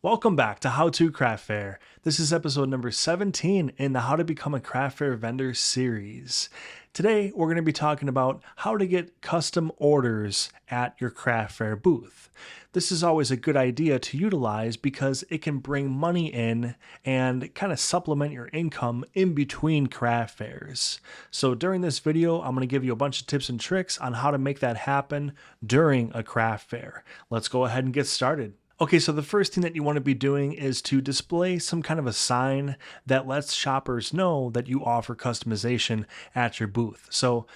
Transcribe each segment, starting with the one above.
Welcome back to How to Craft Fair. This is episode number 17 in the How to Become a Craft Fair Vendor series. Today, we're going to be talking about how to get custom orders at your craft fair booth. This is always a good idea to utilize because it can bring money in and kind of supplement your income in between craft fairs. So during this video, I'm going to give you a bunch of tips and tricks on how to make that happen during a craft fair. Let's go ahead and get started. Okay, so the first thing that you want to be doing is to display some kind of a sign that lets shoppers know that you offer customization at your booth. So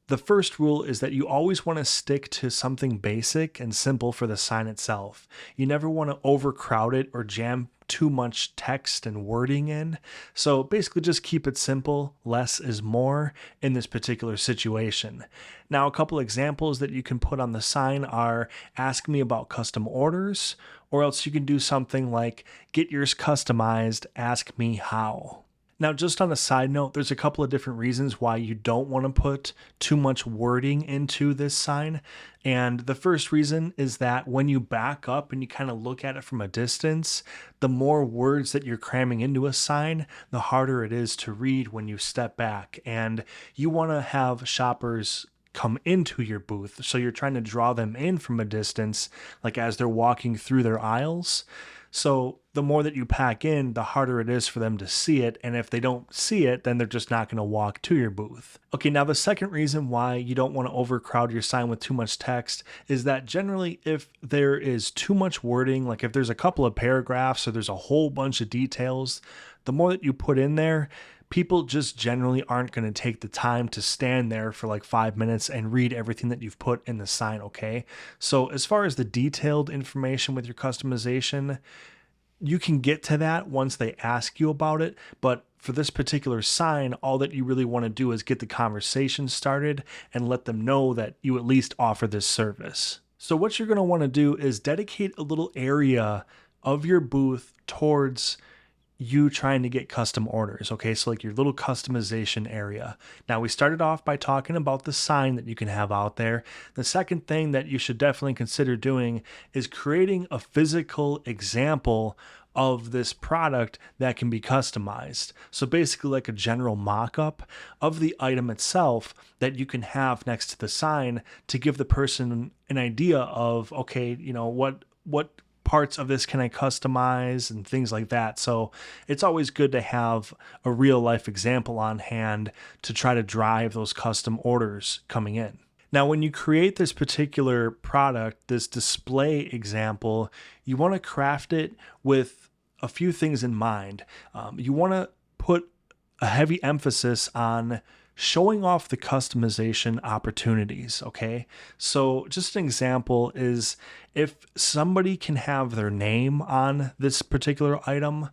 the first rule is that you always want to stick to something basic and simple for the sign itself. You never want to overcrowd it or jam too much text and wording in. So basically just keep it simple. Less is more in this particular situation. Now, a couple examples that you can put on the sign are ask me about custom orders, or else you can do something like get yours customized, ask me how. Now, just on a side note, there's a couple of different reasons why you don't want to put too much wording into this sign. And the first reason is that when you back up and you kind of look at it from a distance, the more words that you're cramming into a sign, the harder it is to read when you step back. And you want to have shoppers come into your booth. So you're trying to draw them in from a distance, like as they're walking through their aisles. So the more that you pack in, the harder it is for them to see it. And if they don't see it, then they're just not going to walk to your booth. Okay, now the second reason why you don't want to overcrowd your sign with too much text is that generally if there is too much wording, like if there's a couple of paragraphs or there's a whole bunch of details, the more that you put in there, people just generally aren't going to take the time to stand there for like 5 minutes and read everything that you've put in the sign, okay? So as far as the detailed information with your customization, you can get to that once they ask you about it, but for this particular sign, all that you really want to do is get the conversation started and let them know that you at least offer this service. So what you're going to want to do is dedicate a little area of your booth towards you trying to get custom orders. Okay, so like your little customization area. Now, we started off by talking about the sign that you can have out there. The second thing that you should definitely consider doing is creating a physical example of this product that can be customized. So basically like a general mock-up of the item itself that you can have next to the sign to give the person an idea of, okay, you know, what parts of this can I customize and things like that. So it's always good to have a real life example on hand to try to drive those custom orders coming in. Now, when you create this particular product, this display example, you want to craft it with a few things in mind. You want to put a heavy emphasis on showing off the customization opportunities, okay? So just an example is if somebody can have their name on this particular item,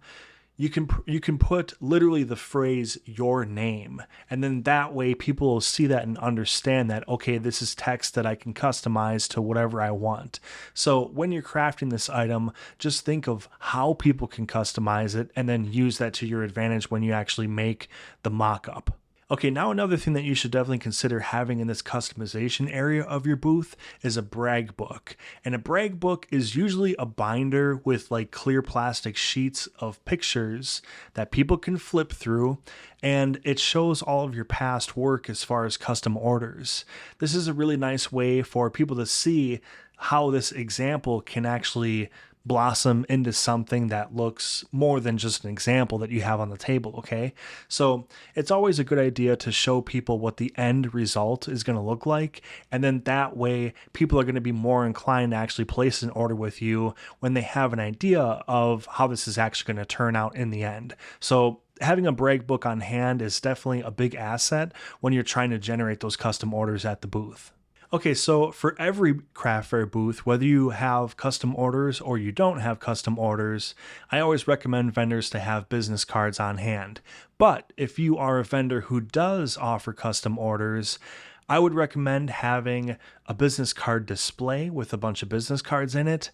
you can put literally the phrase your name, and then that way people will see that and understand that, okay, this is text that I can customize to whatever I want. So when you're crafting this item, just think of how people can customize it and then use that to your advantage when you actually make the mock-up. Okay, now another thing that you should definitely consider having in this customization area of your booth is a Bragg book. And a Bragg book is usually a binder with like clear plastic sheets of pictures that people can flip through, and it shows all of your past work as far as custom orders. This is a really nice way for people to see how this example can actually blossom into something that looks more than just an example that you have on the table, okay? So it's always a good idea to show people what the end result is going to look like, and then that way people are going to be more inclined to actually place an order with you when they have an idea of how this is actually going to turn out in the end. So having a Bragg book on hand is definitely a big asset when you're trying to generate those custom orders at the booth. Okay, so for every craft fair booth, whether you have custom orders or you don't have custom orders, I always recommend vendors to have business cards on hand. But if you are a vendor who does offer custom orders, I would recommend having a business card display with a bunch of business cards in it.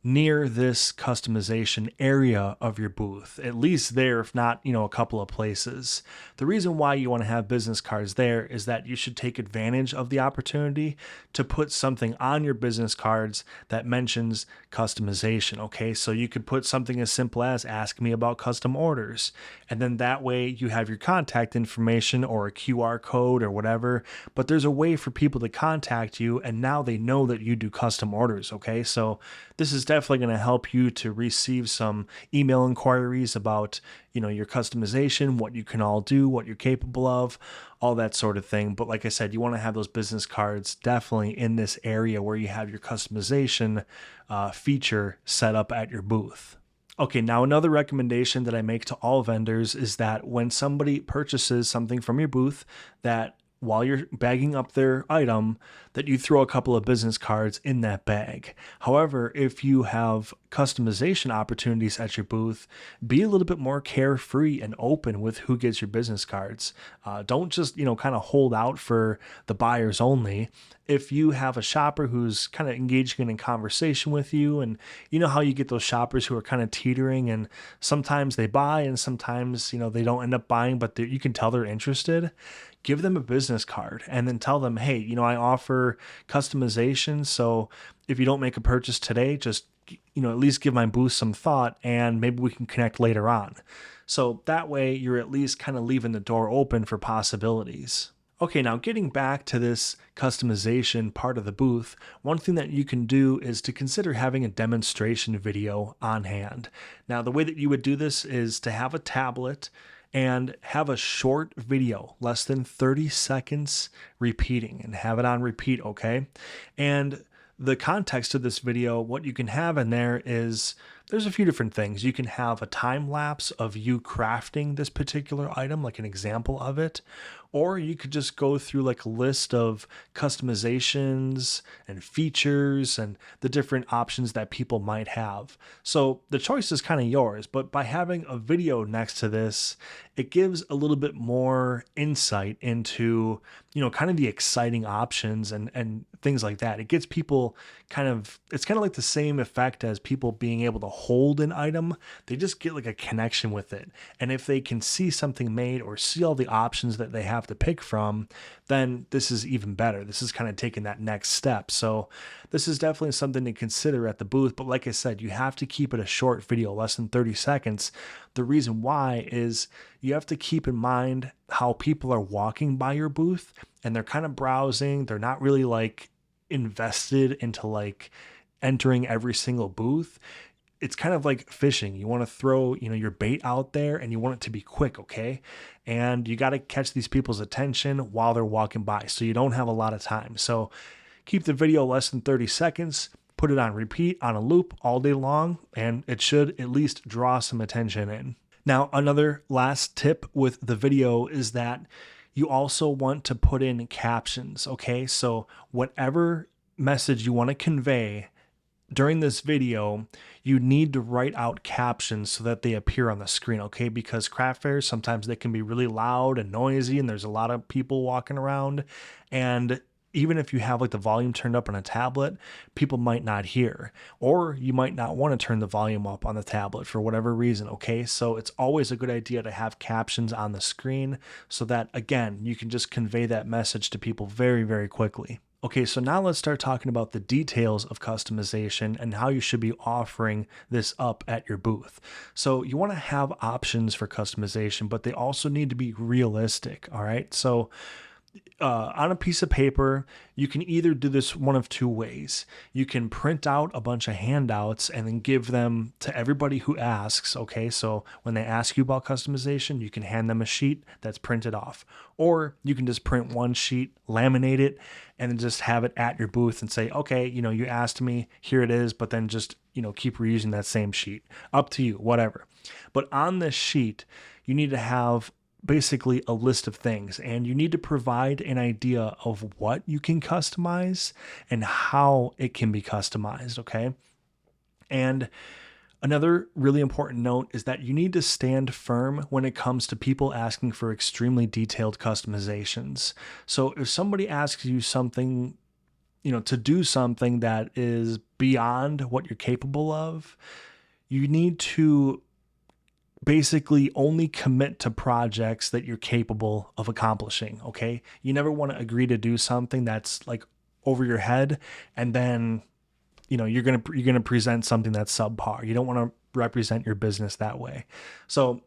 near this customization area of your booth, at least there, if not, a couple of places. The reason why you want to have business cards there is that you should take advantage of the opportunity to put something on your business cards that mentions customization. Okay, so you could put something as simple as ask me about custom orders, and then that way you have your contact information or a QR code or whatever, but there's a way for people to contact you, and now they know that you do custom orders. Okay, so this is definitely going to help you to receive some email inquiries about, your customization, what you can all do, what you're capable of, all that sort of thing. But like I said, you want to have those business cards definitely in this area where you have your customization feature set up at your booth. Okay, now another recommendation that I make to all vendors is that when somebody purchases something from your booth, that while you're bagging up their item, that you throw a couple of business cards in that bag. However, if you have customization opportunities at your booth, be a little bit more carefree and open with who gets your business cards. Don't just, kind of hold out for the buyers only. If you have a shopper who's kind of engaging in conversation with you, and you know how you get those shoppers who are kind of teetering, and sometimes they buy and sometimes, they don't end up buying, but you can tell they're interested. Give them a business card and then tell them, hey, I offer customization. So if you don't make a purchase today, just, at least give my booth some thought and maybe we can connect later on. So that way you're at least kind of leaving the door open for possibilities. Okay, now getting back to this customization part of the booth, one thing that you can do is to consider having a demonstration video on hand. Now, the way that you would do this is to have a tablet and have a short video, less than 30 seconds repeating, and have it on repeat, okay? And the context of this video, what you can have in there is there's a few different things. You can have a time lapse of you crafting this particular item, like an example of it, or you could just go through like a list of customizations and features and the different options that people might have. So the choice is kind of yours, but by having a video next to this, it gives a little bit more insight into, kind of the exciting options and things like that. It gets people it's kind of like the same effect as people being able to hold an item. They just get like a connection with it. And if they can see something made or see all the options that they have to pick from, then this is even better. This is kind of taking that next step. So this is definitely something to consider at the booth. But like I said, you have to keep it a short video, less than 30 seconds. The reason why is you have to keep in mind how people are walking by your booth and they're kind of browsing. They're not really like invested into like entering every single booth. It's kind of like fishing. You want to throw, your bait out there and you want it to be quick, okay? And you got to catch these people's attention while they're walking by, so you don't have a lot of time. So keep the video less than 30 seconds, put it on repeat on a loop all day long, and it should at least draw some attention in. Now, another last tip with the video is that you also want to put in captions, okay? So whatever message you want to convey during this video, you need to write out captions so that they appear on the screen, okay? Because craft fairs, sometimes they can be really loud and noisy and there's a lot of people walking around. And even if you have like the volume turned up on a tablet, people might not hear, or you might not want to turn the volume up on the tablet for whatever reason, okay? So it's always a good idea to have captions on the screen so that, again, you can just convey that message to people very, very quickly. Okay, so now let's start talking about the details of customization and how you should be offering this up at your booth. So you want to have options for customization, but they also need to be realistic, all right? So on a piece of paper, you can either do this one of two ways. You can print out a bunch of handouts and then give them to everybody who asks, okay? So when they ask you about customization, you can hand them a sheet that's printed off. Or you can just print one sheet, laminate it, and then just have it at your booth and say, okay, you asked me, here it is, but then just, keep reusing that same sheet. Up to you, whatever. But on this sheet, you need to have basically a list of things, and you need to provide an idea of what you can customize and how it can be customized, okay? And another really important note is that you need to stand firm when it comes to people asking for extremely detailed customizations. So if somebody asks you something to do something that is beyond what you're capable of, you need to basically only commit to projects that you're capable of accomplishing. Okay. You never want to agree to do something that's like over your head, and then, you're going to present something that's subpar. You don't want to represent your business that way. So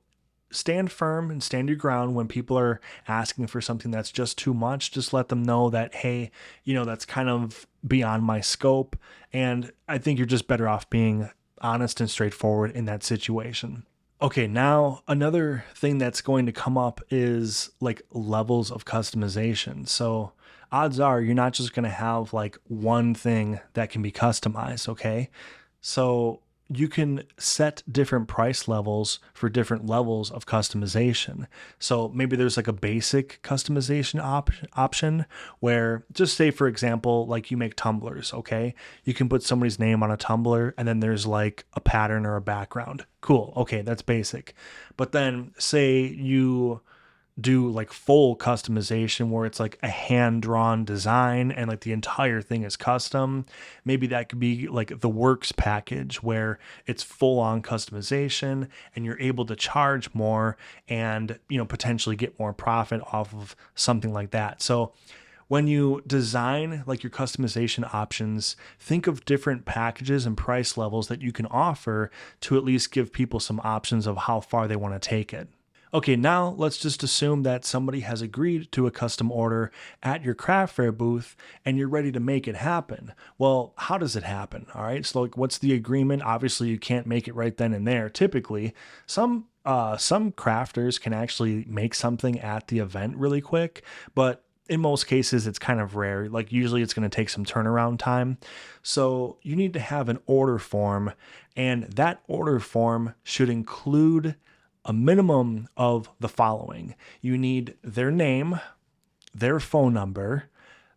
stand firm and stand your ground when people are asking for something that's just too much. Just let them know that, hey, that's kind of beyond my scope. And I think you're just better off being honest and straightforward in that situation. Okay, now another thing that's going to come up is like levels of customization. So odds are you're not just going to have like one thing that can be customized, okay? So you can set different price levels for different levels of customization. So maybe there's like a basic customization option where, just say for example, like you make tumblers, okay? You can put somebody's name on a tumbler and then there's like a pattern or a background. Cool. Okay, that's basic. But then say you do like full customization where it's like a hand-drawn design and like the entire thing is custom. Maybe that could be like the works package where it's full on customization and you're able to charge more and potentially get more profit off of something like that. So when you design like your customization options, think of different packages and price levels that you can offer to at least give people some options of how far they want to take it. Okay, now let's just assume that somebody has agreed to a custom order at your craft fair booth and you're ready to make it happen. Well, how does it happen? All right, so like what's the agreement? Obviously, you can't make it right then and there. Typically, some crafters can actually make something at the event really quick, but in most cases, it's kind of rare. Like usually it's going to take some turnaround time. So you need to have an order form, and that order form should include a minimum of the following. You need their name, their phone number,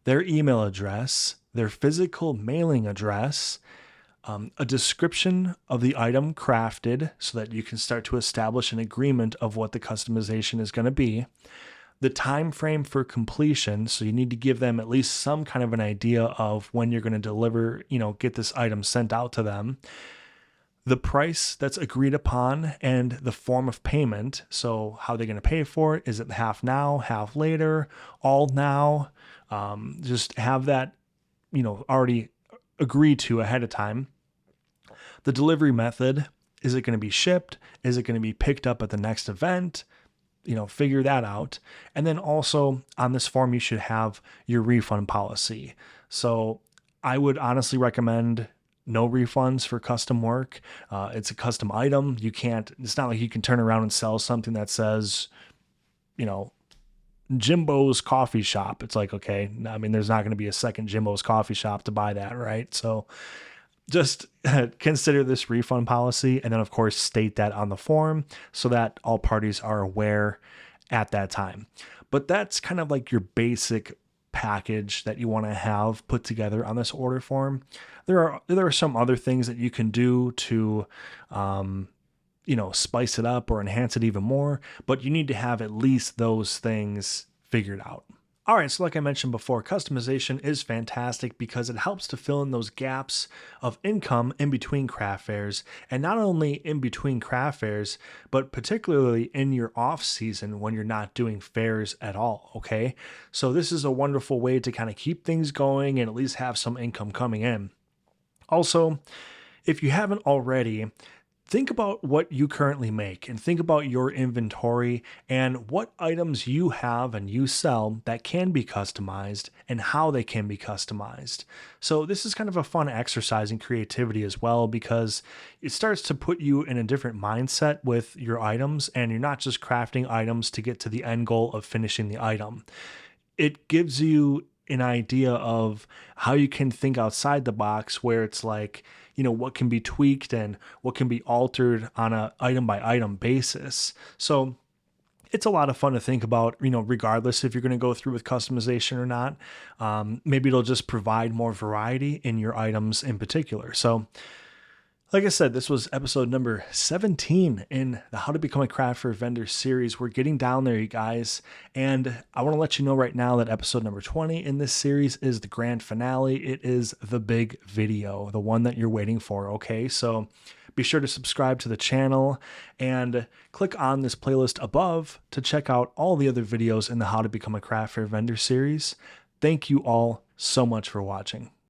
their email address, their physical mailing address, a description of the item crafted so that you can start to establish an agreement of what the customization is going to be, the time frame for completion. So you need to give them at least some kind of an idea of when you're going to deliver, get this item sent out to them, the price that's agreed upon, and the form of payment. So how they're going to pay for it. Is it half now, half later, all now? Just have that, already agreed to ahead of time. The delivery method. Is it going to be shipped? Is it going to be picked up at the next event? Figure that out. And then also on this form, you should have your refund policy. So I would honestly recommend no refunds for custom work. It's a custom item. It's not like you can turn around and sell something that says, Jimbo's coffee shop. It's like, okay, I mean, there's not going to be a second Jimbo's coffee shop to buy that, right? So just consider this refund policy, and then of course state that on the form so that all parties are aware at that time. But that's kind of like your basic package that you want to have put together on this order form. There are some other things that you can do to spice it up or enhance it even more, but you need to have at least those things figured out. All right, so like I mentioned before, customization is fantastic because it helps to fill in those gaps of income in between craft fairs, and not only in between craft fairs, but particularly in your off season when you're not doing fairs at all, okay? So this is a wonderful way to kind of keep things going and at least have some income coming in. Also, if you haven't already, think about what you currently make and think about your inventory and what items you have and you sell that can be customized and how they can be customized. So this is kind of a fun exercise in creativity as well, because it starts to put you in a different mindset with your items, and you're not just crafting items to get to the end goal of finishing the item. It gives you an idea of how you can think outside the box, where it's like, what can be tweaked and what can be altered on a item by item basis. So it's a lot of fun to think about, regardless if you're going to go through with customization or not. Maybe it'll just provide more variety in your items in particular. So Like I said, this was episode number 17 in the How to Become a Craft Fair Vendor series. We're getting down there, you guys. And I want to let you know right now that episode number 20 in this series is the grand finale. It is the big video, the one that you're waiting for, okay? So be sure to subscribe to the channel and click on this playlist above to check out all the other videos in the How to Become a Craft Fair Vendor series. Thank you all so much for watching.